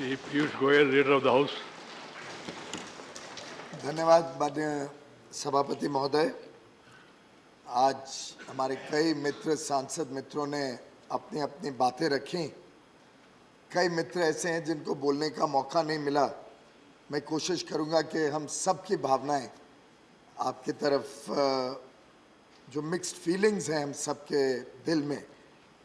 Shri Piyush Goyal, leader of the house. धन्यवाद माननीय सभापति महोदय। आज हमारे कई मित्र सांसद मित्रों ने अपनी अपनी बातें रखी। कई मित्र ऐसे हैं जिनको बोलने का मौका नहीं मिला। मैं कोशिश करूंगा कि हम सब की भावनाएं आपकी तरफ जो मिक्स्ड फीलिंग्स हैं हम सबके दिल में,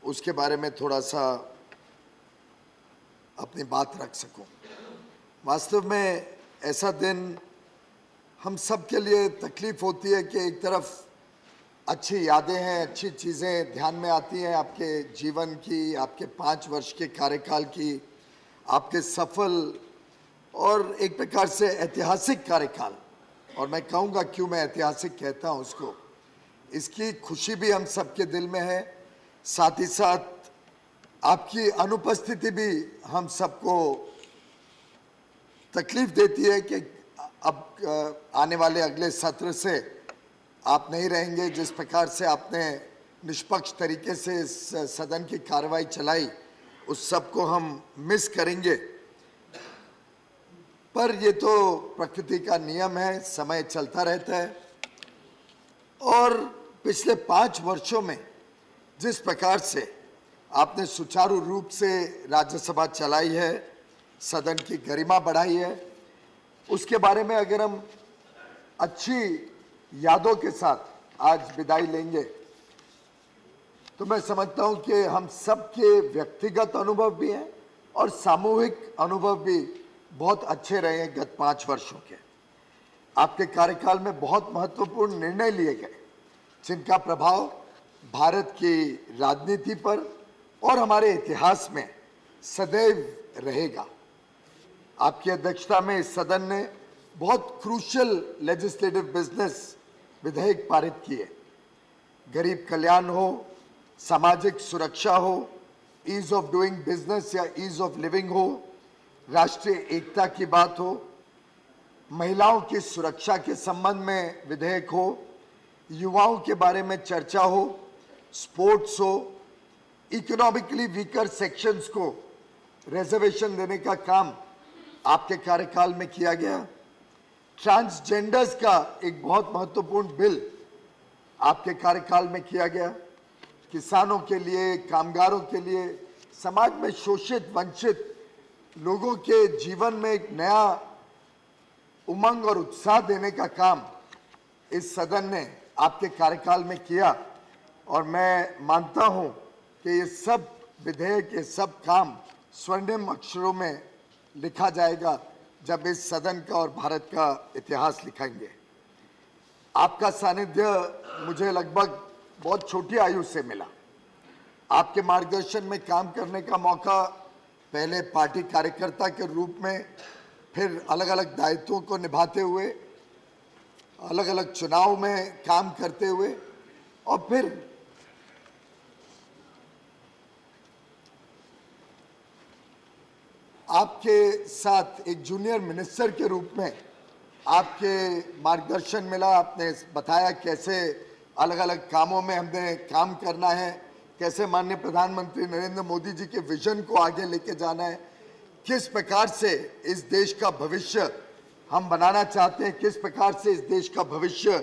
उसके बारे में थोड़ा सा अपनी बात रख सकूं। वास्तव में ऐसा दिन हम सब के लिए तकलीफ होती है कि एक तरफ अच्छी यादें हैं, अच्छी चीज़ें ध्यान में आती हैं आपके जीवन की, आपके 5 वर्ष के कार्यकाल की, आपके सफल और एक प्रकार से ऐतिहासिक कार्यकाल। और मैं कहूँगा क्यों मैं ऐतिहासिक कहता हूँ उसको, इसकी खुशी भी हम सबके दिल में है। साथ ही साथ आपकी अनुपस्थिति भी हम सबको तकलीफ देती है कि अब आने वाले अगले सत्र से आप नहीं रहेंगे। जिस प्रकार से आपने निष्पक्ष तरीके से इस सदन की कार्रवाई चलाई, उस सब को हम मिस करेंगे। पर ये तो प्रकृति का नियम है, समय चलता रहता है। और पिछले 5 वर्षों में जिस प्रकार से आपने सुचारू रूप से राज्यसभा चलाई है, सदन की गरिमा बढ़ाई है, उसके बारे में अगर हम अच्छी यादों के साथ आज विदाई लेंगे तो मैं समझता हूं कि हम सबके व्यक्तिगत अनुभव भी हैं और सामूहिक अनुभव भी बहुत अच्छे रहे हैं गत 5 वर्षों के। आपके कार्यकाल में बहुत महत्वपूर्ण निर्णय लिए गए जिनका प्रभाव भारत की राजनीति पर और हमारे इतिहास में सदैव रहेगा। आपकी अध्यक्षता में इस सदन ने बहुत क्रूशियल लेजिस्लेटिव बिजनेस विधेयक पारित किए। गरीब कल्याण हो, सामाजिक सुरक्षा हो, ईज ऑफ डूइंग बिजनेस या ईज ऑफ लिविंग हो, राष्ट्रीय एकता की बात हो, महिलाओं की सुरक्षा के संबंध में विधेयक हो, युवाओं के बारे में चर्चा हो, स्पोर्ट्स हो, इकोनॉमिकली वीकर सेक्शंस को रिजर्वेशन देने का काम आपके कार्यकाल में किया गया। ट्रांसजेंडर्स का एक बहुत महत्वपूर्ण बिल आपके कार्यकाल में किया गया। किसानों के लिए, कामगारों के लिए, समाज में शोषित वंचित लोगों के जीवन में एक नया उमंग और उत्साह देने का काम इस सदन ने आपके कार्यकाल में किया। और मैं मानता हूं कि ये सब विधेयक, ये सब काम स्वर्णिम अक्षरों में लिखा जाएगा जब इस सदन का और भारत का इतिहास लिखेंगे। आपका सानिध्य मुझे लगभग बहुत छोटी आयु से मिला। आपके मार्गदर्शन में काम करने का मौका, पहले पार्टी कार्यकर्ता के रूप में, फिर अलग अलग दायित्वों को निभाते हुए, अलग अलग चुनाव में काम करते हुए, और फिर आपके साथ एक जूनियर मिनिस्टर के रूप में आपके मार्गदर्शन मिला। आपने बताया कैसे अलग अलग कामों में हमने काम करना है, कैसे माननीय प्रधानमंत्री नरेंद्र मोदी जी के विजन को आगे लेके जाना है, किस प्रकार से इस देश का भविष्य हम बनाना चाहते हैं, किस प्रकार से इस देश का भविष्य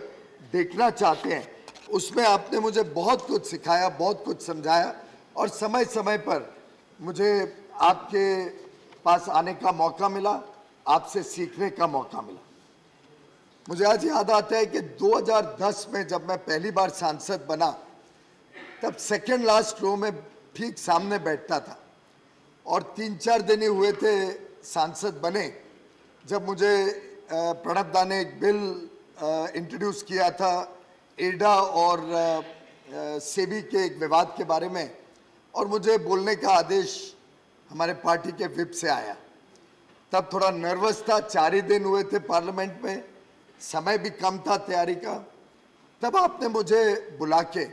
देखना चाहते हैं। उसमें आपने मुझे बहुत कुछ सिखाया, बहुत कुछ समझाया और समय समय पर मुझे आपके पास आने का मौका मिला, आपसे सीखने का मौका मिला। मुझे आज याद आता है कि 2010 में जब मैं पहली बार सांसद बना, तब सेकंड लास्ट रो में ठीक सामने बैठता था और 3-4 दिन ही हुए थे सांसद बने जब मुझे प्रणब दा ने एक बिल इंट्रोड्यूस किया था एडा और सेबी के एक विवाद के बारे में, और मुझे बोलने का आदेश हमारे पार्टी के विप से आया। तब थोड़ा नर्वस था, 4 ही दिन हुए थे पार्लियामेंट में, समय भी कम था तैयारी का। तब आपने मुझे बुला के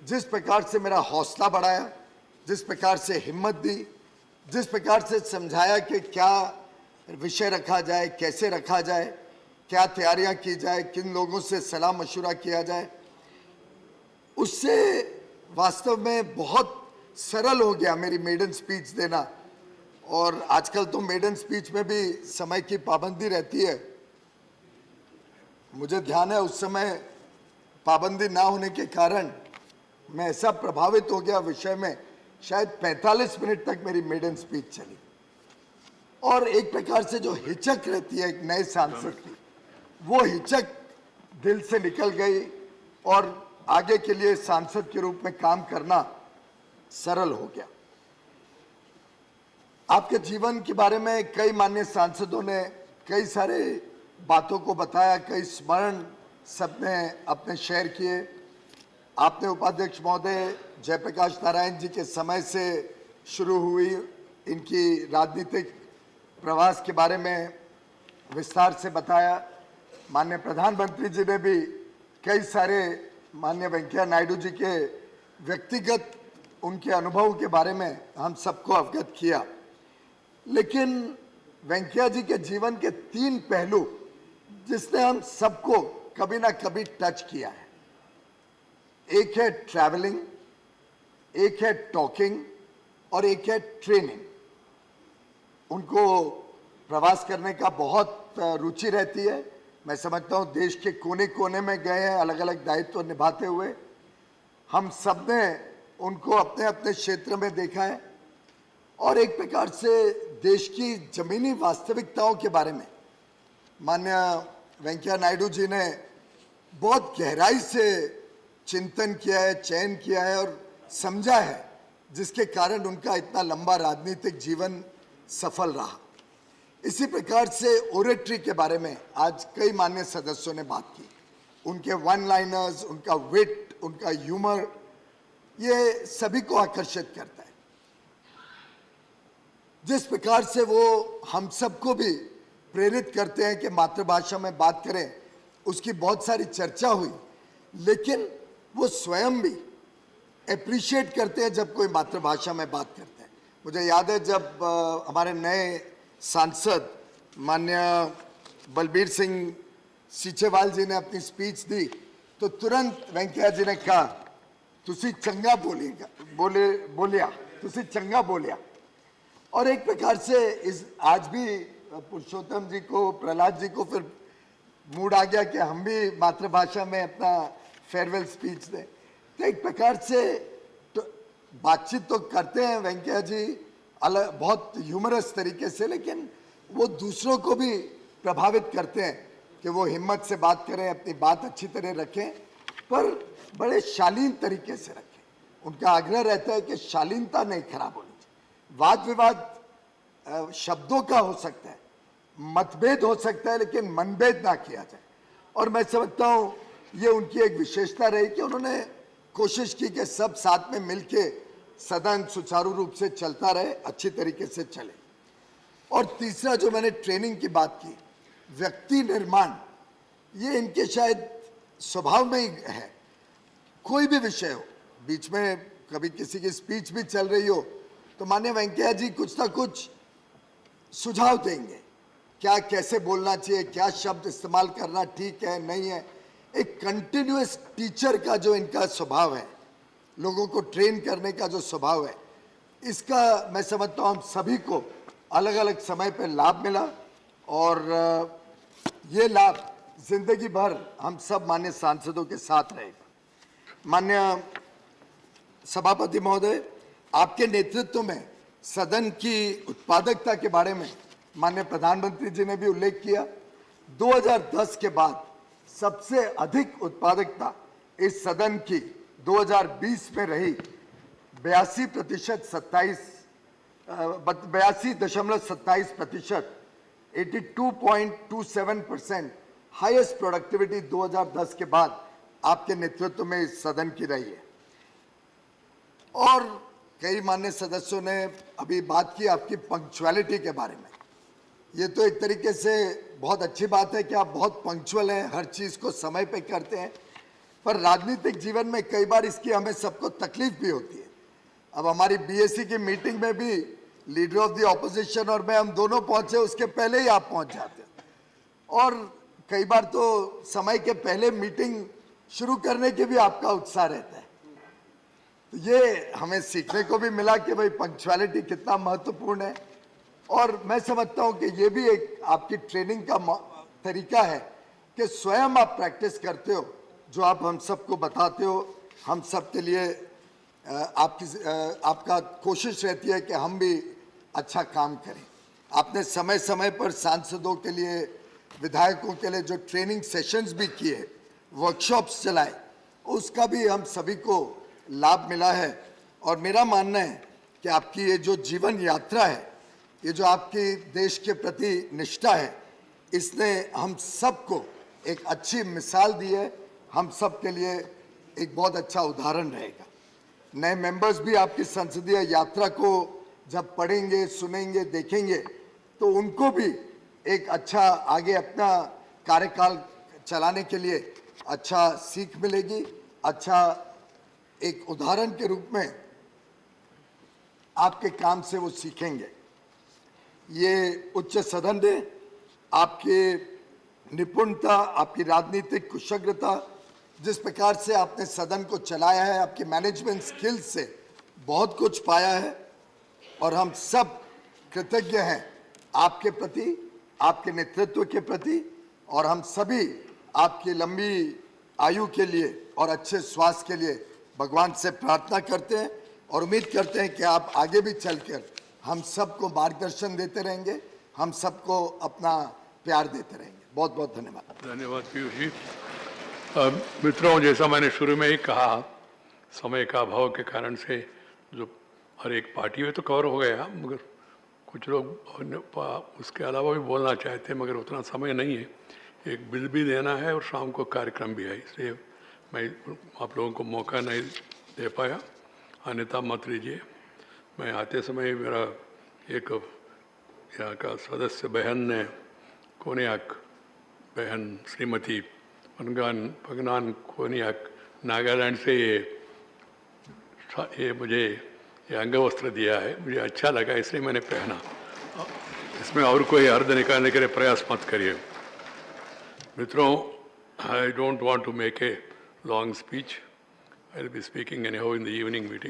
जिस प्रकार से मेरा हौसला बढ़ाया, जिस प्रकार से हिम्मत दी, जिस प्रकार से समझाया कि क्या विषय रखा जाए, कैसे रखा जाए, क्या तैयारियां की जाए, किन लोगों से सलाह मशुरा किया जाए, उससे वास्तव में बहुत सरल हो गया मेरी मेडन स्पीच देना और आजकल तो मेडन स्पीच में भी समय की पाबंदी रहती है। मुझे ध्यान है उस समय पाबंदी ना होने के कारण मैं ऐसा प्रभावित हो गया विषय में, शायद 45 मिनट तक मेरी मेडन स्पीच चली। और एक प्रकार से जो हिचक रहती है एक नए सांसद की, वो हिचक दिल से निकल गई और आगे के लिए सांसद के रूप में काम करना सरल हो गया। आपके जीवन के बारे में कई माननीय सांसदों ने कई सारे बातों को बताया, कई स्मरण सबने अपने शेयर किए। आपने उपाध्यक्ष महोदय जयप्रकाश नारायण जी के समय से शुरू हुई इनकी राजनीतिक प्रवास के बारे में विस्तार से बताया। माननीय प्रधानमंत्री जी ने भी कई सारे माननीय वेंकैया नायडू जी के व्यक्तिगत उनके अनुभव के बारे में हम सबको अवगत किया। लेकिन वेंकैया जी के जीवन के 3 पहलू जिसने हम सबको कभी ना कभी टच किया है, एक है ट्रैवलिंग, एक है टॉकिंग और एक है ट्रेनिंग। उनको प्रवास करने का बहुत रुचि रहती है। मैं समझता हूँ देश के कोने कोने में गए हैं अलग अलग दायित्व निभाते हुए। हम सब ने उनको अपने अपने क्षेत्र में देखा है और एक प्रकार से देश की जमीनी वास्तविकताओं के बारे में माननीय वेंकैया नायडू जी ने बहुत गहराई से चिंतन किया है, चयन किया है और समझा है, जिसके कारण उनका इतना लंबा राजनीतिक जीवन सफल रहा। इसी प्रकार से ओरेटरी के बारे में आज कई माननीय सदस्यों ने बात की। उनके वन लाइनर्स, उनका विट, उनका ह्यूमर, ये सभी को आकर्षित करता है। जिस प्रकार से वो हम सबको भी प्रेरित करते हैं कि मातृभाषा में बात करें, उसकी बहुत सारी चर्चा हुई, लेकिन वो स्वयं भी एप्रिशिएट करते हैं जब कोई मातृभाषा में बात करते हैं। मुझे याद है जब हमारे नए सांसद माननीय बलबीर सिंह सीचेवाल जी ने अपनी स्पीच दी तो तुरंत वेंकैया जी ने कहा, तुसी चंगा बोलिया, तुसी चंगा बोलिया। और एक प्रकार से इस आज भी पुरुषोत्तम जी को, प्रहलाद जी को फिर मूड आ गया कि हम भी मातृभाषा में अपना फेयरवेल स्पीच दें। तो एक प्रकार से तो बातचीत तो करते हैं वेंकैया जी अलग बहुत ह्यूमरस तरीके से, लेकिन वो दूसरों को भी प्रभावित करते हैं कि वो हिम्मत से बात करें, अपनी बात अच्छी तरह रखें, पर बड़े शालीन तरीके से रखें। उनका आग्रह रहता है कि शालीनता नहीं खराब होनी चाहिए। वाद विवाद शब्दों का हो सकता है, मतभेद हो सकता है, लेकिन मनभेद ना किया जाए। और मैं समझता हूँ ये उनकी एक विशेषता रही कि उन्होंने कोशिश की कि सब साथ में मिलके सदन सुचारू रूप से चलता रहे, अच्छी तरीके से चले। और तीसरा जो मैंने ट्रेनिंग की बात की, व्यक्ति निर्माण, ये इनके शायद स्वभाव में ही है। कोई भी विषय हो, बीच में कभी किसी की स्पीच भी चल रही हो तो माननीय वेंकैया जी कुछ ना कुछ सुझाव देंगे, क्या कैसे बोलना चाहिए, क्या शब्द इस्तेमाल करना ठीक है नहीं है। एक कंटिन्यूअस टीचर का जो इनका स्वभाव है, लोगों को ट्रेन करने का जो स्वभाव है, इसका मैं समझता हूँ हम सभी को अलग अलग समय पर लाभ मिला और ये लाभ जिंदगी भर हम सब माननीय सांसदों के साथ रहेगा। माननीय सभापति महोदय, आपके नेतृत्व में सदन की उत्पादकता के बारे में माननीय प्रधानमंत्री जी ने भी उल्लेख किया। 2010 के बाद सबसे अधिक उत्पादकता इस सदन की 2020 में रही 82.27%, 82.27% हाईएस्ट प्रोडक्टिविटी 2010 के बाद आपके नेतृत्व में इस सदन की रही है। और कई माननीय सदस्यों ने अभी बात की आपकी पंक्चुअलिटी के बारे में। ये तो एक तरीके से बहुत अच्छी बात है कि आप बहुत पंक्चुअल हैं, हर चीज़ को समय पे करते हैं, पर राजनीतिक जीवन में कई बार इसकी हमें सबको तकलीफ भी होती है। अब हमारी बीएससी की मीटिंग में भी लीडर ऑफ द ऑपोजिशन और मैं, हम दोनों पहुंचे, उसके पहले ही आप पहुंच जाते हैं। और कई बार तो समय के पहले मीटिंग शुरू करने की भी आपका उत्साह रहता है। तो ये हमें सीखने को भी मिला कि भाई पंक्चुअलिटी कितना महत्वपूर्ण है। और मैं समझता हूं कि ये भी एक आपकी ट्रेनिंग का तरीका है कि स्वयं आप प्रैक्टिस करते हो, जो आप हम सबको बताते हो। हम सब के लिए आपका कोशिश रहती है कि हम भी अच्छा काम करें। आपने समय समय पर सांसदों के लिए, विधायकों के लिए जो ट्रेनिंग सेशंस भी किए, वर्कशॉप्स चलाए, उसका भी हम सभी को लाभ मिला है। और मेरा मानना है कि आपकी ये जो जीवन यात्रा है, ये जो आपकी देश के प्रति निष्ठा है, इसने हम सबको एक अच्छी मिसाल दी है। हम सब के लिए एक बहुत अच्छा उदाहरण रहेगा। नए मेंबर्स भी आपकी संसदीय यात्रा को जब पढ़ेंगे, सुनेंगे, देखेंगे, तो उनको भी एक अच्छा आगे अपना कार्यकाल चलाने के लिए अच्छा सीख मिलेगी, अच्छा एक उदाहरण के रूप में आपके काम से वो सीखेंगे। ये उच्च सदन ने आपके निपुणता, आपकी राजनीतिक कुशलता, जिस प्रकार से आपने सदन को चलाया है, आपकी मैनेजमेंट स्किल्स से बहुत कुछ पाया है और हम सब कृतज्ञ हैं आपके प्रति, आपके नेतृत्व के प्रति। और हम सभी आपकी लंबी आयु के लिए और अच्छे स्वास्थ्य के लिए भगवान से प्रार्थना करते हैं और उम्मीद करते हैं कि आप आगे भी चलकर हम सबको मार्गदर्शन देते रहेंगे, हम सबको अपना प्यार देते रहेंगे। बहुत बहुत धन्यवाद। धन्यवाद पीयूष जी। मित्रों, जैसा मैंने शुरू में ही कहा, समय का अभाव के कारण से जो हर एक पार्टी में तो कवर हो गया, मगर कुछ लोग उसके अलावा भी बोलना चाहते हैं, मगर उतना समय नहीं है। एक बिल भी देना है और शाम को कार्यक्रम भी है, इसलिए मैं आप लोगों को मौका नहीं दे पाया। अन्यथा मत लीजिए। मैं आते समय मेरा एक यहाँ का सदस्य बहन ने, कोनियाक बहन श्रीमती पगनान कोनियाक, नागालैंड से ये मुझे ये अंगवस्त्र दिया है। मुझे अच्छा लगा, इसलिए मैंने पहना। इसमें और कोई अर्थ निकालने के लिए प्रयास मत करिए। मित्रों, I don't want to make a long speech. I'll be speaking anyhow in the evening meeting.